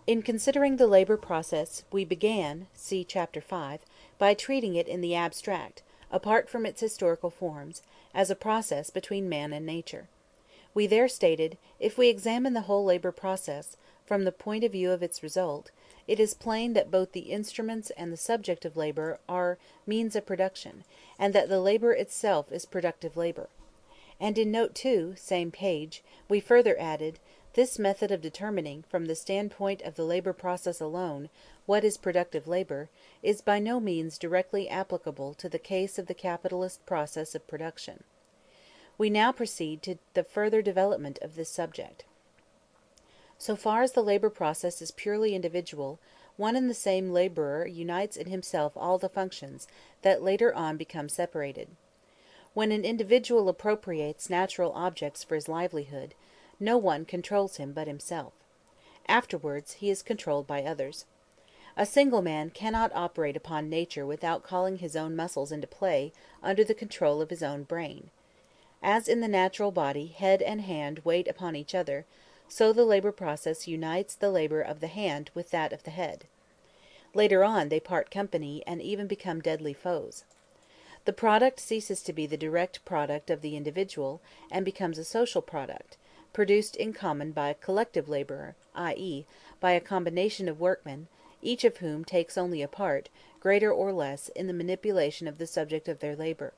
In considering the labor process, we began (see Chapter 5) by treating it in the abstract, apart from its historical forms, as a process between man and nature. We there stated, if we examine the whole labor process, from the point of view of its result, it is plain that both the instruments and the subject of labor are means of production, and that the labor itself is productive labor. And in Note 2, same page, we further added, this method of determining, from the standpoint of the labor process alone, what is productive labor, is by no means directly applicable to the case of the capitalist process of production. We now proceed to the further development of this subject. So far as the labor process is purely individual, one and the same laborer unites in himself all the functions that later on become separated. When an individual appropriates natural objects for his livelihood, no one controls him but himself. Afterwards he is controlled by others. A single man cannot operate upon nature without calling his own muscles into play under the control of his own brain. As in the natural body head and hand wait upon each other, so the labor process unites the labor of the hand with that of the head. Later on they part company and even become deadly foes. The product ceases to be the direct product of the individual and becomes a social product, produced in common by a collective laborer, i.e., by a combination of workmen, each of whom takes only a part, greater or less, in the manipulation of the subject of their labor.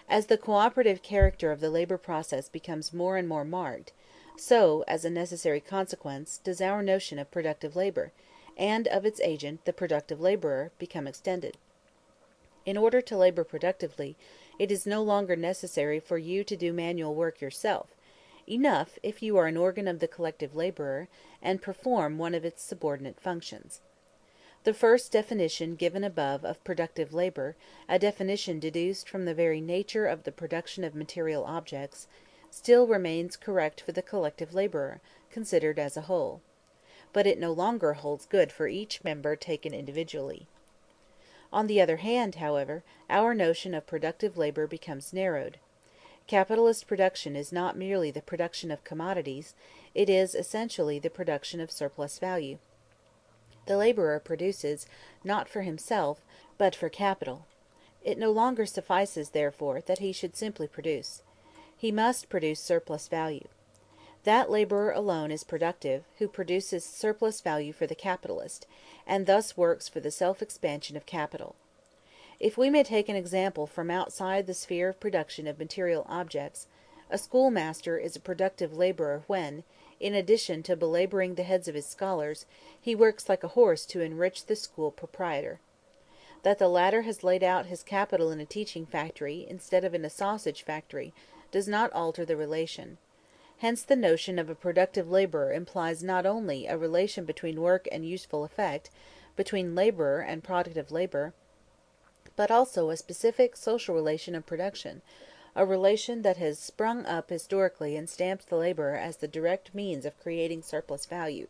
As the cooperative character of the labor process becomes more and more marked, so, as a necessary consequence, does our notion of productive labor, and of its agent, the productive laborer, become extended. In order to labor productively, it is no longer necessary for you to do manual work yourself. Enough, if you are an organ of the collective laborer, and perform one of its subordinate functions. The first definition given above of productive labor, a definition deduced from the very nature of the production of material objects, still remains correct for the collective laborer, considered as a whole. But it no longer holds good for each member taken individually. On the other hand, however, our notion of productive labor becomes narrowed. Capitalist production is not merely the production of commodities, it is essentially the production of surplus value. The laborer produces, not for himself, but for capital. It no longer suffices, therefore, that he should simply produce. He must produce surplus value. That laborer alone is productive, who produces surplus value for the capitalist, and thus works for the self-expansion of capital. If we may take an example from outside the sphere of production of material objects, a schoolmaster is a productive laborer when, in addition to belaboring the heads of his scholars, he works like a horse to enrich the school proprietor. That the latter has laid out his capital in a teaching factory instead of in a sausage factory does not alter the relation. Hence the notion of a productive laborer implies not only a relation between work and useful effect, between laborer and product of labor, but also a specific social relation of production, a relation that has sprung up historically and stamps the laborer as the direct means of creating surplus value.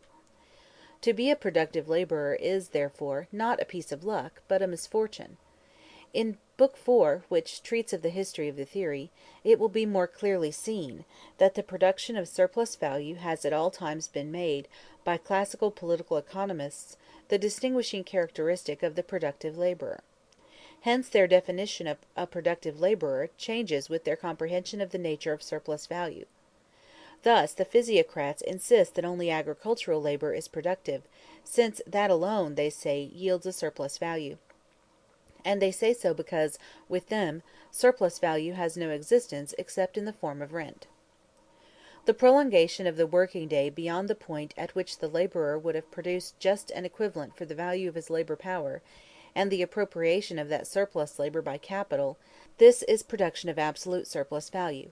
To be a productive laborer is, therefore, not a piece of luck, but a misfortune. In Book 4, which treats of the history of the theory, it will be more clearly seen that the production of surplus value has at all times been made, by classical political economists, the distinguishing characteristic of the productive laborer. Hence their definition of a productive laborer changes with their comprehension of the nature of surplus value. Thus the physiocrats insist that only agricultural labor is productive, since that alone, they say, yields a surplus value. And they say so because, with them, surplus value has no existence except in the form of rent. The prolongation of the working day beyond the point at which the laborer would have produced just an equivalent for the value of his labor power, and the appropriation of that surplus labor by capital, this is production of absolute surplus value.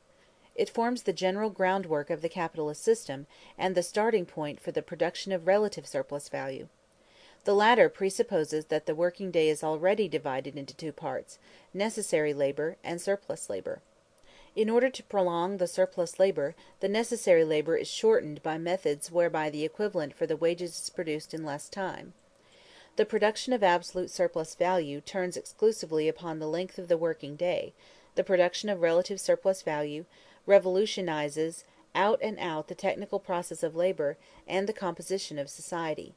It forms the general groundwork of the capitalist system, and the starting point for the production of relative surplus value. The latter presupposes that the working day is already divided into two parts, necessary labor and surplus labor. In order to prolong the surplus labor, the necessary labor is shortened by methods whereby the equivalent for the wages is produced in less time. The production of absolute surplus value turns exclusively upon the length of the working day; the production of relative surplus value revolutionizes out and out the technical process of labor and the composition of society.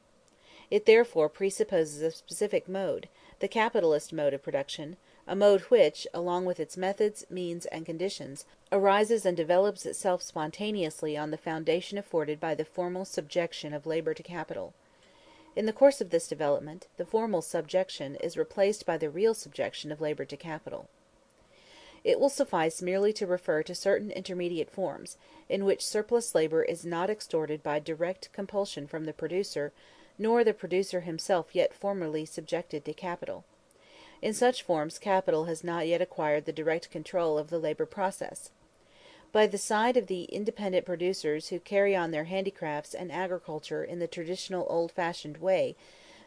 It therefore presupposes a specific mode, the capitalist mode of production, a mode which, along with its methods, means, and conditions, arises and develops itself spontaneously on the foundation afforded by the formal subjection of labor to capital. In the course of this development, the formal subjection is replaced by the real subjection of labor to capital. It will suffice merely to refer to certain intermediate forms, in which surplus labor is not extorted by direct compulsion from the producer, nor the producer himself yet formally subjected to capital. In such forms capital has not yet acquired the direct control of the labor process. By the side of the independent producers who carry on their handicrafts and agriculture in the traditional old-fashioned way,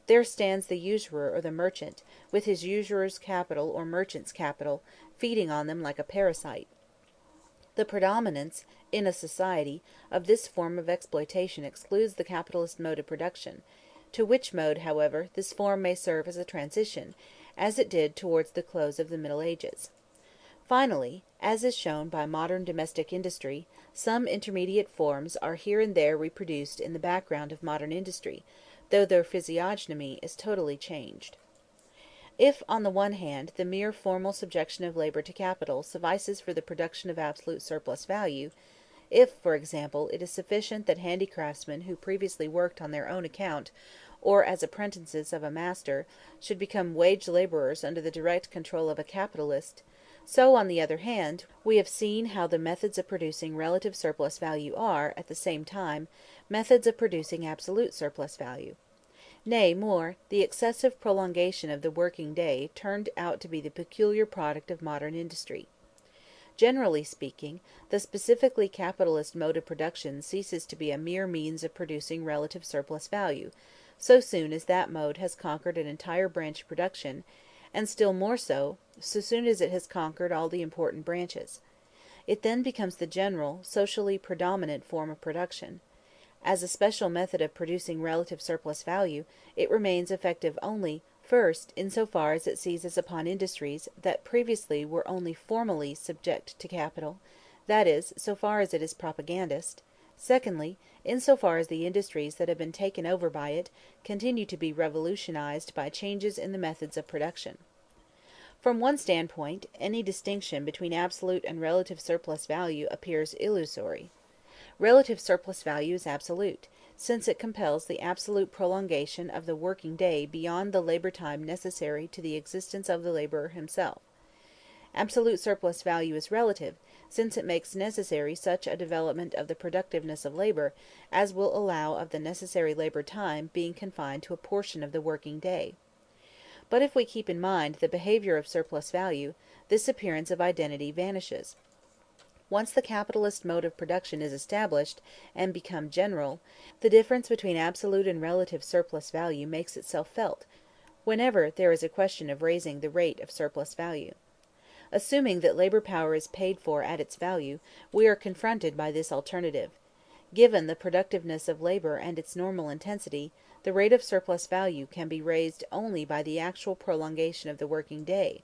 there stands the usurer or the merchant, with his usurer's capital or merchant's capital, feeding on them like a parasite. The predominance, in a society, of this form of exploitation excludes the capitalist mode of production, to which mode, however, this form may serve as a transition, as it did towards the close of the Middle Ages. Finally, as is shown by modern domestic industry, some intermediate forms are here and there reproduced in the background of modern industry, though their physiognomy is totally changed. If, on the one hand, the mere formal subjection of labor to capital suffices for the production of absolute surplus value, if, for example, it is sufficient that handicraftsmen who previously worked on their own account, or as apprentices of a master, should become wage laborers under the direct control of a capitalist, so, on the other hand, we have seen how the methods of producing relative surplus value are, at the same time, methods of producing absolute surplus value. Nay, more, the excessive prolongation of the working day turned out to be the peculiar product of modern industry. Generally speaking, the specifically capitalist mode of production ceases to be a mere means of producing relative surplus value, so soon as that mode has conquered an entire branch of production, and still more so soon as it has conquered all the important branches. It then becomes the general, socially predominant form of production. As a special method of producing relative surplus value, it remains effective only, first, in so far as it seizes upon industries that previously were only formally subject to capital, that is, so far as it is propagandist; secondly, in so far as the industries that have been taken over by it continue to be revolutionized by changes in the methods of production. From one standpoint, any distinction between absolute and relative surplus value appears illusory. Relative surplus value is absolute, since it compels the absolute prolongation of the working day beyond the labor time necessary to the existence of the laborer himself. Absolute surplus value is relative, since it makes necessary such a development of the productiveness of labor as will allow of the necessary labor time being confined to a portion of the working day. But if we keep in mind the behavior of surplus value, this appearance of identity vanishes. Once the capitalist mode of production is established and become general, the difference between absolute and relative surplus value makes itself felt, whenever there is a question of raising the rate of surplus value. Assuming that labor power is paid for at its value, we are confronted by this alternative. Given the productiveness of labor and its normal intensity, the rate of surplus value can be raised only by the actual prolongation of the working day.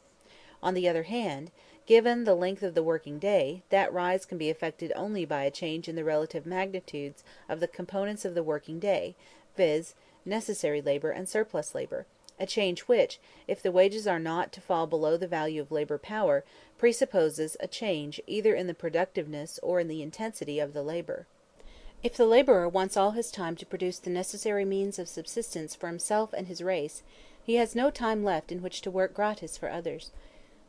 On the other hand, given the length of the working day, that rise can be effected only by a change in the relative magnitudes of the components of the working day, viz., necessary labor and surplus labor, a change which, if the wages are not to fall below the value of labor power, presupposes a change either in the productiveness or in the intensity of the labor. If the laborer wants all his time to produce the necessary means of subsistence for himself and his race, he has no time left in which to work gratis for others.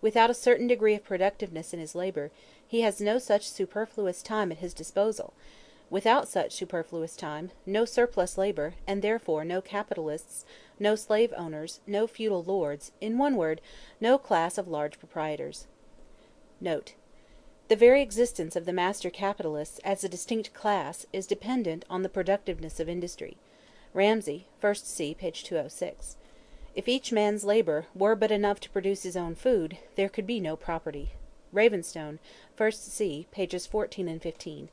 Without a certain degree of productiveness in his labor, he has no such superfluous time at his disposal. Without such superfluous time, no surplus labor, and therefore no capitalists, no slave owners, no feudal lords, in one word, no class of large proprietors. Note: the very existence of the master capitalists as a distinct class is dependent on the productiveness of industry. Ramsay, 1st C, page 206. If each man's labor were but enough to produce his own food, there could be no property. Ravenstone, 1st C, pages 14 and 15.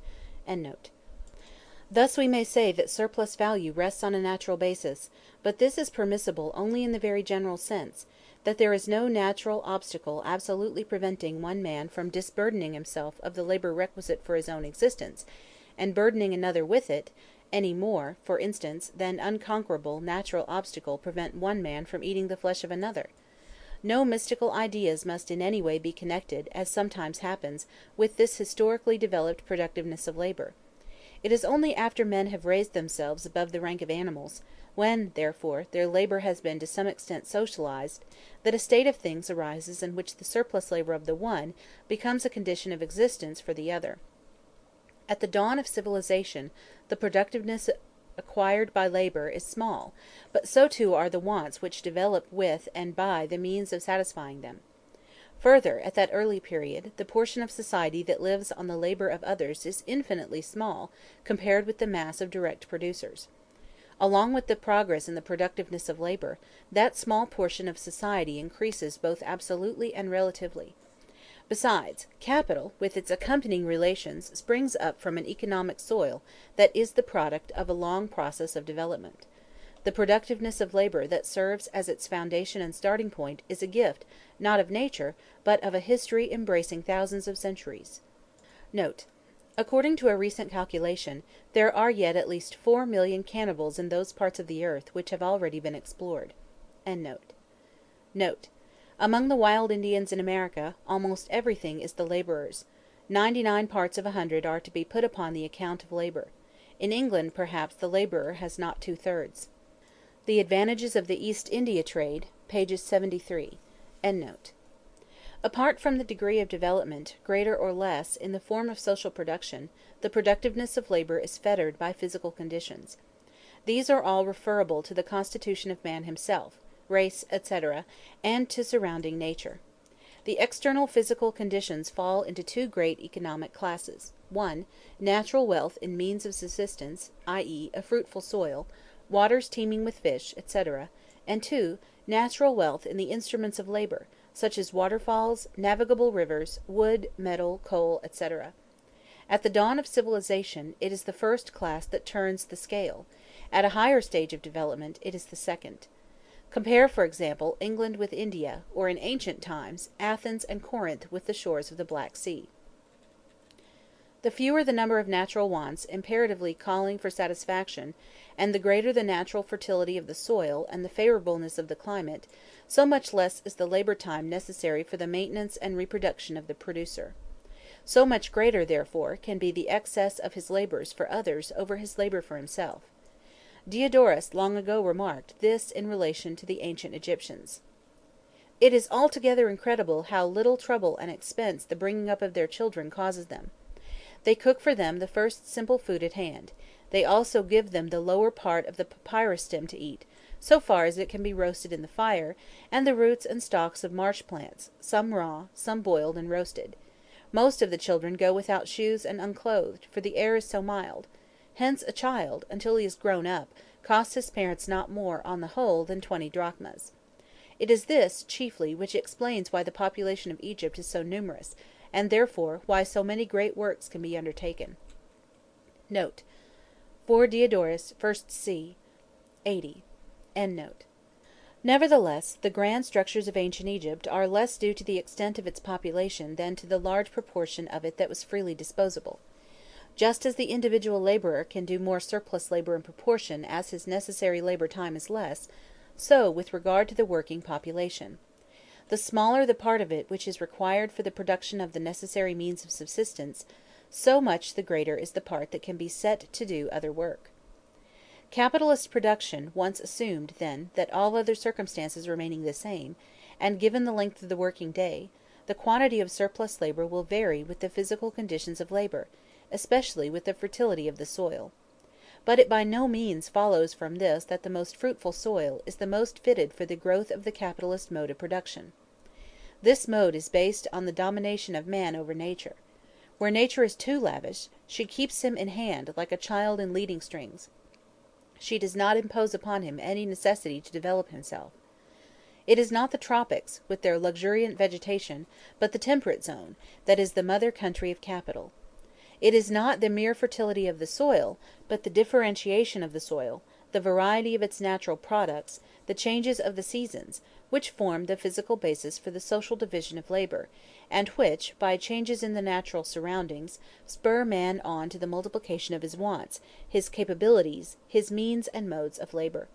Thus we may say that surplus value rests on a natural basis, but this is permissible only in the very general sense, that there is no natural obstacle absolutely preventing one man from disburdening himself of the labor requisite for his own existence, and burdening another with it, any more, for instance, than unconquerable natural obstacle prevent one man from eating the flesh of another. No mystical ideas must in any way be connected, as sometimes happens, with this historically developed productiveness of labor. It is only after men have raised themselves above the rank of animals, when, therefore, their labor has been to some extent socialized, that a state of things arises in which the surplus labor of the one becomes a condition of existence for the other. At the dawn of civilization, the productiveness acquired by labor is small, but so too are the wants which develop with and by the means of satisfying them. Further, at that early period, the portion of society that lives on the labor of others is infinitely small compared with the mass of direct producers. Along with the progress in the productiveness of labor, that small portion of society increases both absolutely and relatively. Besides, capital, with its accompanying relations, springs up from an economic soil that is the product of a long process of development. The productiveness of labor that serves as its foundation and starting point is a gift, not of nature, but of a history embracing thousands of centuries. Note: according to a recent calculation, there are yet at least 4,000,000 cannibals in those parts of the earth which have already been explored. Note: among the wild Indians in America, almost everything is the laborer's. 99 parts of 100 are to be put upon the account of labor. In England, perhaps, the laborer has not 2/3. The advantages of the East India trade, pages 73. Apart from the degree of development, greater or less, in the form of social production, the productiveness of labor is fettered by physical conditions. These are all referable to the constitution of man himself, race, etc., and to surrounding nature. The external physical conditions fall into two great economic classes: 1. Natural wealth in means of subsistence, i.e., a fruitful soil, waters teeming with fish, etc., and 2. Natural wealth in the instruments of labor, such as waterfalls, navigable rivers, wood, metal, coal, etc. At the dawn of civilization, it is the first class that turns the scale; at a higher stage of development, it is the second. Compare, for example, England with India, or in ancient times, Athens and Corinth with the shores of the Black Sea. The fewer the number of natural wants imperatively calling for satisfaction, and the greater the natural fertility of the soil and the favorableness of the climate, so much less is the labor time necessary for the maintenance and reproduction of the producer. So much greater, therefore, can be the excess of his labors for others over his labor for himself. Diodorus long ago remarked this in relation to the ancient Egyptians. It is altogether incredible how little trouble and expense the bringing up of their children causes them. They cook for them the first simple food at hand; they also give them the lower part of the papyrus stem to eat, so far as it can be roasted in the fire, and the roots and stalks of marsh plants, some raw, some boiled and roasted. Most of the children go without shoes and unclothed, for the air is so mild. Hence a child, until he is grown up, costs his parents not more, on the whole, than 20 drachmas. It is this, chiefly, which explains why the population of Egypt is so numerous, and therefore why so many great works can be undertaken. Note: for Diodorus, 1st C. 80. Nevertheless, the grand structures of ancient Egypt are less due to the extent of its population than to the large proportion of it that was freely disposable. Just as the individual laborer can do more surplus labor in proportion as his necessary labor time is less, so with regard to the working population. The smaller the part of it which is required for the production of the necessary means of subsistence, so much the greater is the part that can be set to do other work. Capitalist production once assumed, then, that all other circumstances remaining the same, and given the length of the working day, the quantity of surplus labor will vary with the physical conditions of labor, especially with the fertility of the soil. But it by no means follows from this that the most fruitful soil is the most fitted for the growth of the capitalist mode of production. This mode is based on the domination of man over nature. Where nature is too lavish, she keeps him in hand like a child in leading strings. She does not impose upon him any necessity to develop himself. It is not the tropics, with their luxuriant vegetation, but the temperate zone, that is the mother country of capital. It is not the mere fertility of the soil, but the differentiation of the soil, the variety of its natural products, the changes of the seasons, which form the physical basis for the social division of labor, and which, by changes in the natural surroundings, spur man on to the multiplication of his wants, his capabilities, his means and modes of labor.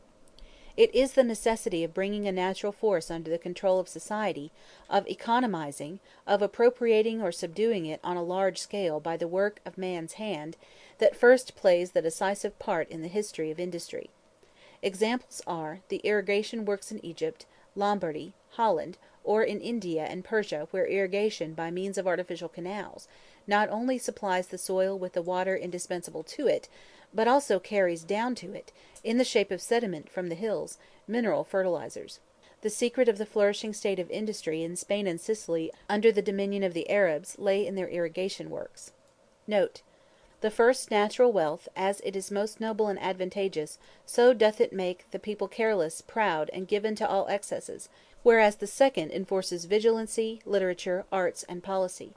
It is the necessity of bringing a natural force under the control of society, of economizing, of appropriating or subduing it on a large scale by the work of man's hand, that first plays the decisive part in the history of industry. Examples are the irrigation works in Egypt, Lombardy, Holland, or in India and Persia, where irrigation by means of artificial canals not only supplies the soil with the water indispensable to it, but also carries down to it, in the shape of sediment from the hills, mineral fertilizers. The secret of the flourishing state of industry in Spain and Sicily under the dominion of the Arabs lay in their irrigation works. Note: the first natural wealth, as it is most noble and advantageous, so doth it make the people careless, proud, and given to all excesses; whereas the second enforces vigilancy, literature, arts, and policy.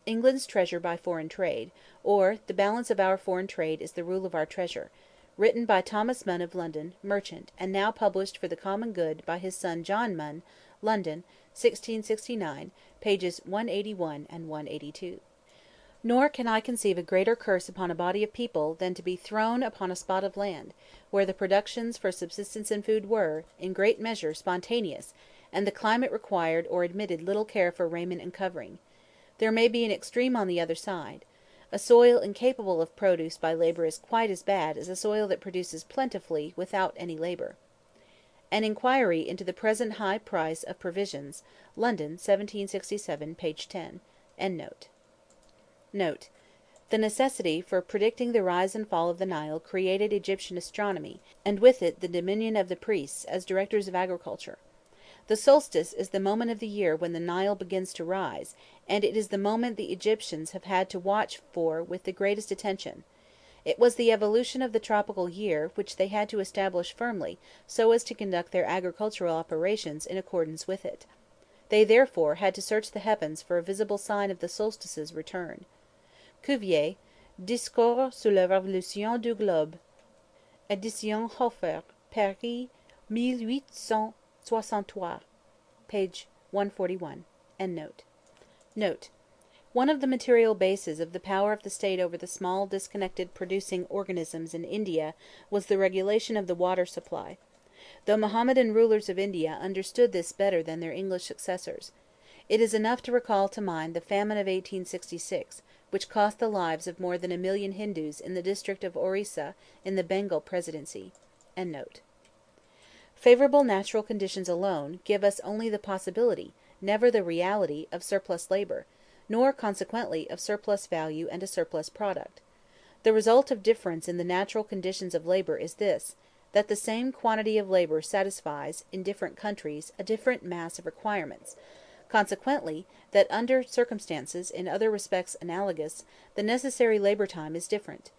England's treasure by foreign trade; or, the balance of our foreign trade is the rule of our treasure. Written by Thomas Munn of London, merchant, and now published for the common good by his son John Munn, London, 1669, pp. 181 and 182. Nor can I conceive a greater curse upon a body of people than to be thrown upon a spot of land, where the productions for subsistence and food were, in great measure, spontaneous, and the climate required or admitted little care for raiment and covering. There may be an extreme on the other side. A soil incapable of produce by labor is quite as bad as a soil that produces plentifully without any labor. An inquiry into the present high price of provisions, London, 1767, p. 10. Note: the necessity for predicting the rise and fall of the Nile created Egyptian astronomy, and with it the dominion of the priests, as directors of agriculture. The solstice is the moment of the year when the Nile begins to rise, and it is the moment the Egyptians have had to watch for with the greatest attention. It was the evolution of the tropical year which they had to establish firmly, so as to conduct their agricultural operations in accordance with it. They therefore had to search the heavens for a visible sign of the solstice's return. Cuvier, Discours sur la Révolution du Globe, Édition Hofer, Paris, 1863, page 141.] Note: one of the material bases of the power of the state over the small disconnected producing organisms in India was the regulation of the water supply. The Mohammedan rulers of India understood this better than their English successors. It is enough to recall to mind the famine of 1866, which cost the lives of more than 1,000,000 Hindus in the district of Orissa in the Bengal Presidency. Favorable natural conditions alone give us only the possibility, never the reality, of surplus labor, nor consequently of surplus value and a surplus product. The result of difference in the natural conditions of labor is this, that the same quantity of labor satisfies, in different countries, a different mass of requirements; consequently, that under circumstances in other respects analogous, the necessary labor time is different.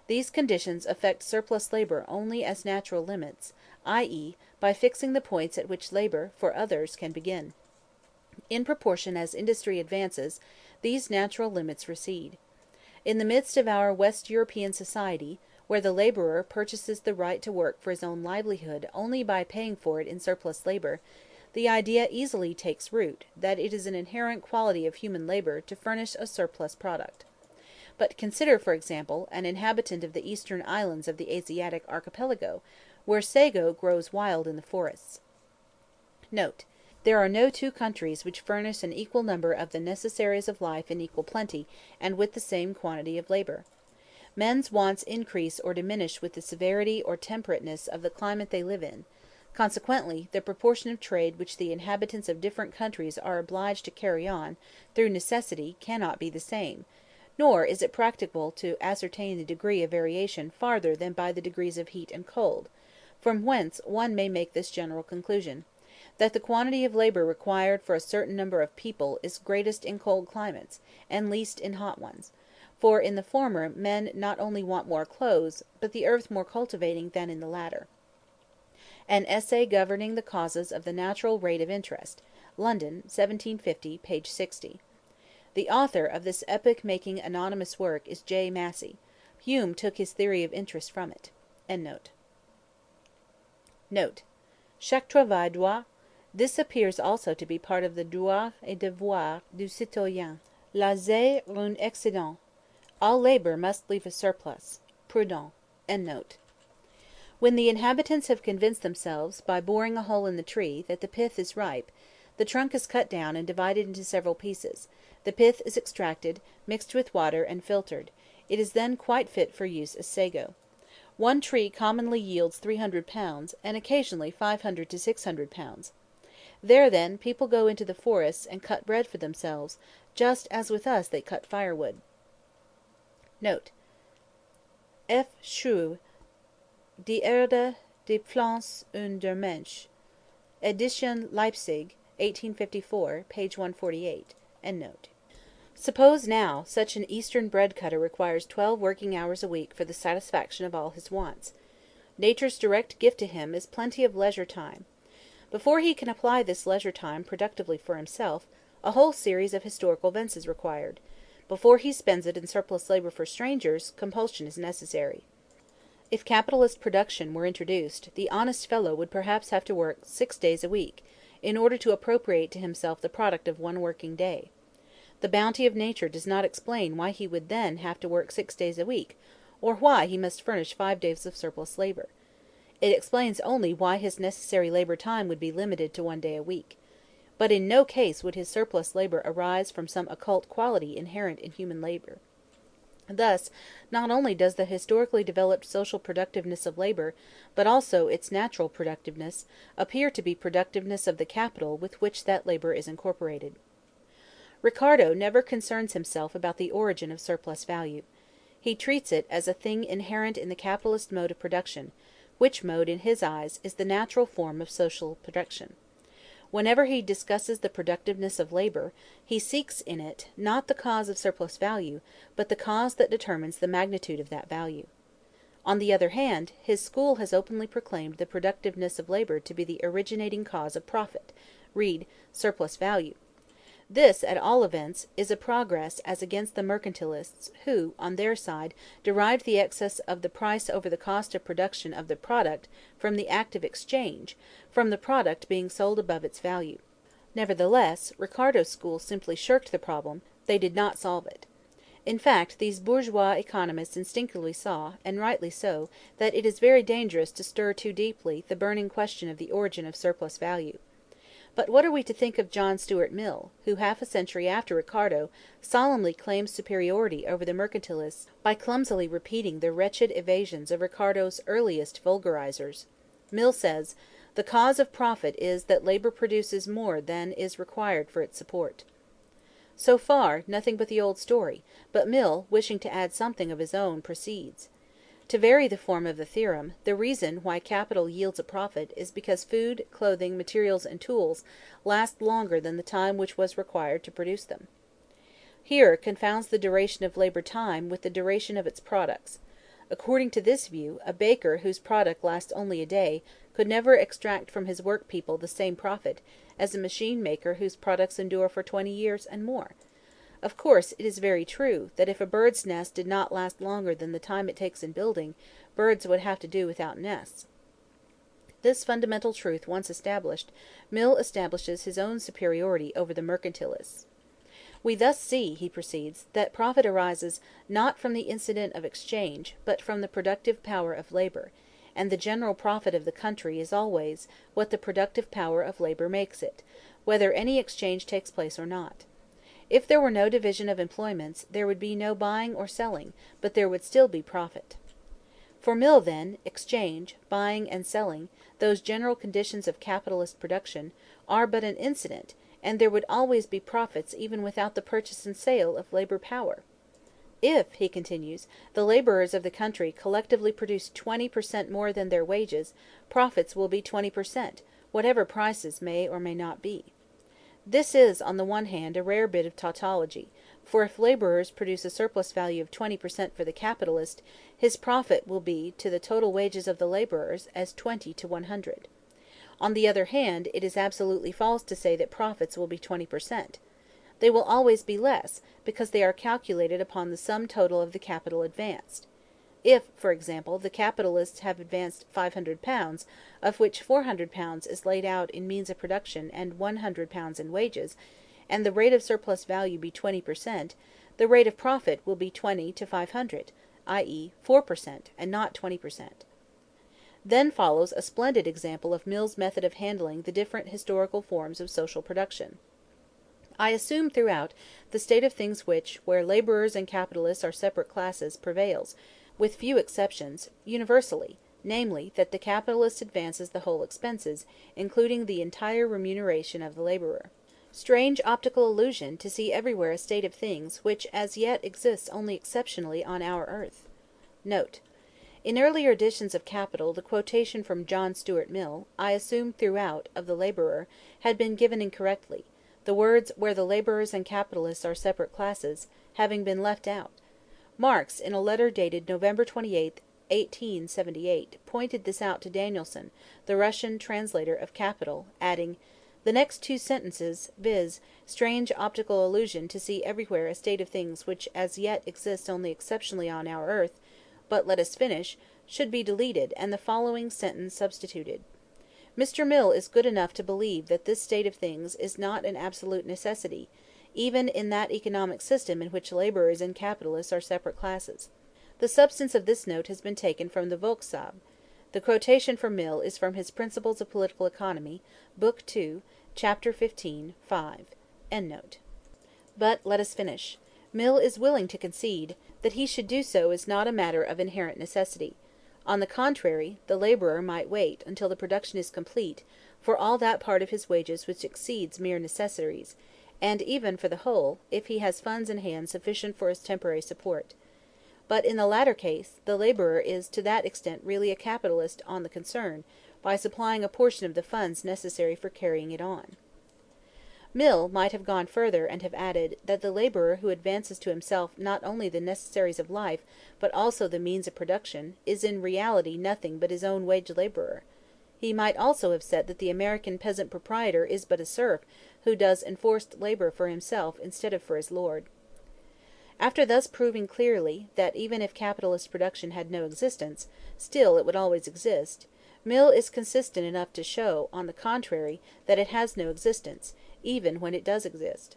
These conditions affect surplus labor only as natural limits, i.e., by fixing the points at which labor, for others, can begin. In proportion as industry advances, these natural limits recede. In the midst of our West European society, where the laborer purchases the right to work for his own livelihood only by paying for it in surplus labor, the idea easily takes root that it is an inherent quality of human labor to furnish a surplus product. But consider, for example, an inhabitant of the eastern islands of the Asiatic archipelago, where sago grows wild in the forests. Note: there are no two countries which furnish an equal number of the necessaries of life in equal plenty and with the same quantity of labor. Men's wants increase or diminish with the severity or temperateness of the climate they live in; consequently, the proportion of trade which the inhabitants of different countries are obliged to carry on, through necessity, cannot be the same; nor is it practicable to ascertain the degree of variation farther than by the degrees of heat and cold; from whence one may make this general conclusion, that the quantity of labor required for a certain number of people is greatest in cold climates, and least in hot ones; for in the former men not only want more clothes, but the earth more cultivating than in the latter. An Essay governing the Causes of the Natural Rate of Interest, London, 1750, p. 60. The author of this epoch-making anonymous work is J. Massey. Hume took his theory of interest from it. Note: Chaque travail doit. This appears also to be part of the droit et devoir du citoyen. Laissez un excédent. All labor must leave a surplus. Proudhon. End note. When the inhabitants have convinced themselves, by boring a hole in the tree, that the pith is ripe, the trunk is cut down and divided into several pieces; the pith is extracted, mixed with water, and filtered; it is then quite fit for use as sago. One tree commonly yields 300 pounds, and occasionally 500 to 600 pounds. There, then, people go into the forests, and cut bread for themselves, just as with us they cut firewood. Note: F. Schrew, Die Erde des Pflanzen und der Mensch. Edition Leipzig, 1854, page 148. End note. Suppose, now, such an Eastern bread cutter requires 12 working hours a week for the satisfaction of all his wants. Nature's direct gift to him is plenty of leisure time. Before he can apply this leisure time productively for himself, a whole series of historical events is required. Before he spends it in surplus labor for strangers, compulsion is necessary. If capitalist production were introduced, the honest fellow would perhaps have to work 6 days a week, in order to appropriate to himself the product of one working day. The bounty of nature does not explain why he would then have to work 6 days a week, or why he must furnish 5 days of surplus labor. It explains only why his necessary labor time would be limited to 1 day a week. But in no case would his surplus labor arise from some occult quality inherent in human labor. Thus, not only does the historically developed social productiveness of labor, but also its natural productiveness, appear to be productiveness of the capital with which that labor is incorporated. Ricardo never concerns himself about the origin of surplus value. He treats it as a thing inherent in the capitalist mode of production, which mode, in his eyes, is the natural form of social production. Whenever he discusses the productiveness of labor, he seeks in it, not the cause of surplus value, but the cause that determines the magnitude of that value. On the other hand, his school has openly proclaimed the productiveness of labor to be the originating cause of profit, read surplus value. This, at all events, is a progress as against the mercantilists, who, on their side, derived the excess of the price over the cost of production of the product from the act of exchange, from the product being sold above its value. Nevertheless, Ricardo's school simply shirked the problem; they did not solve it. In fact, these bourgeois economists instinctively saw, and rightly so, that it is very dangerous to stir too deeply the burning question of the origin of surplus value. But what are we to think of John Stuart Mill, who half a century after Ricardo solemnly claims superiority over the mercantilists by clumsily repeating the wretched evasions of Ricardo's earliest vulgarizers? Mill says, "The cause of profit is that labor produces more than is required for its support." So far, nothing but the old story, but Mill, wishing to add something of his own, proceeds. To vary the form of the theorem, the reason why capital yields a profit is because food, clothing, materials, and tools last longer than the time which was required to produce them. Here confounds the duration of labor time with the duration of its products. According to this view, a baker whose product lasts only a day could never extract from his work people the same profit as a machine maker whose products endure for 20 years and more. Of course, it is very true that if a bird's nest did not last longer than the time it takes in building, birds would have to do without nests. This fundamental truth once established, Mill establishes his own superiority over the mercantilists. We thus see, he proceeds, that profit arises not from the incident of exchange, but from the productive power of labor, and the general profit of the country is always what the productive power of labor makes it, whether any exchange takes place or not. If there were no division of employments, there would be no buying or selling, but there would still be profit. For Mill, then, exchange, buying, and selling, those general conditions of capitalist production, are but an incident, and there would always be profits even without the purchase and sale of labor power. If, he continues, the laborers of the country collectively produce 20% more than their wages, profits will be 20%, whatever prices may or may not be. This is, on the one hand, a rare bit of tautology, for if laborers produce a surplus value of 20% for the capitalist, his profit will be to the total wages of the laborers as 20 to 100. On the other hand, it is absolutely false to say that profits will be 20%. They will always be less, because they are calculated upon the sum total of the capital advanced. If, for example, the capitalists have advanced £500, of which £400 is laid out in means of production and £100 in wages, and the rate of surplus value be 20%, the rate of profit will be 20 to 500, i.e. 4%, and not 20%. Then follows a splendid example of Mill's method of handling the different historical forms of social production. I assume throughout the state of things which, where laborers and capitalists are separate classes, prevails, with few exceptions, universally, namely, that the capitalist advances the whole expenses, including the entire remuneration of the laborer. Strange optical illusion to see everywhere a state of things which as yet exists only exceptionally on our earth. Note. In earlier editions of Capital the quotation from John Stuart Mill, I assume throughout, of the laborer, had been given incorrectly, the words where the laborers and capitalists are separate classes, having been left out. Marx, in a letter dated November 28, 1878, pointed this out to Danielson, the Russian translator of Capital, adding, "The next two sentences, viz., strange optical illusion to see everywhere a state of things which as yet exists only exceptionally on our earth, but let us finish, should be deleted and the following sentence substituted. Mr. Mill is good enough to believe that this state of things is not an absolute necessity, even in that economic system in which laborers and capitalists are separate classes." The substance of this note has been taken from the Volksab. The quotation from Mill is from his Principles of Political Economy, Book 2, Chapter 15, 5. But let us finish. Mill is willing to concede that he should do so is not a matter of inherent necessity. On the contrary, the laborer might wait until the production is complete for all that part of his wages which exceeds mere necessaries, and even for the whole, if he has funds in hand sufficient for his temporary support. But in the latter case, the laborer is to that extent really a capitalist on the concern, by supplying a portion of the funds necessary for carrying it on. Mill might have gone further and have added, that the laborer who advances to himself not only the necessaries of life, but also the means of production, is in reality nothing but his own wage laborer. He might also have said that the American peasant proprietor is but a serf who does enforced labor for himself instead of for his lord. After thus proving clearly that even if capitalist production had no existence, still it would always exist, Mill is consistent enough to show, on the contrary, that it has no existence, even when it does exist.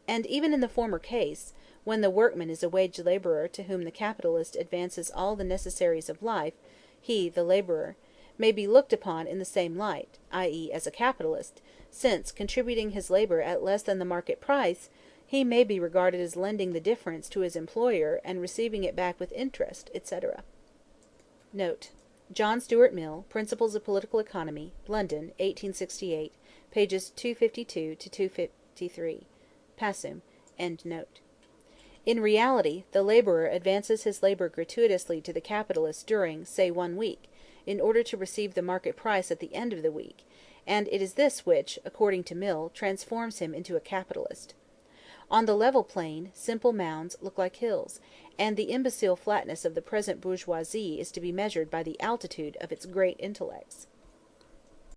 And even in the former case, when the workman is a wage laborer to whom the capitalist advances all the necessaries of life, he, the laborer, may be looked upon in the same light, i.e. as a capitalist, since, contributing his labor at less than the market price, he may be regarded as lending the difference to his employer and receiving it back with interest, etc. Note. John Stuart Mill, Principles of Political Economy, London, 1868, pages 252 to 253. Passum. End note. In reality, the laborer advances his labor gratuitously to the capitalist during, say, 1 week, in order to receive the market price at the end of the week, and it is this which, according to Mill, transforms him into a capitalist. On the level plain, simple mounds look like hills, and the imbecile flatness of the present bourgeoisie is to be measured by the altitude of its great intellects.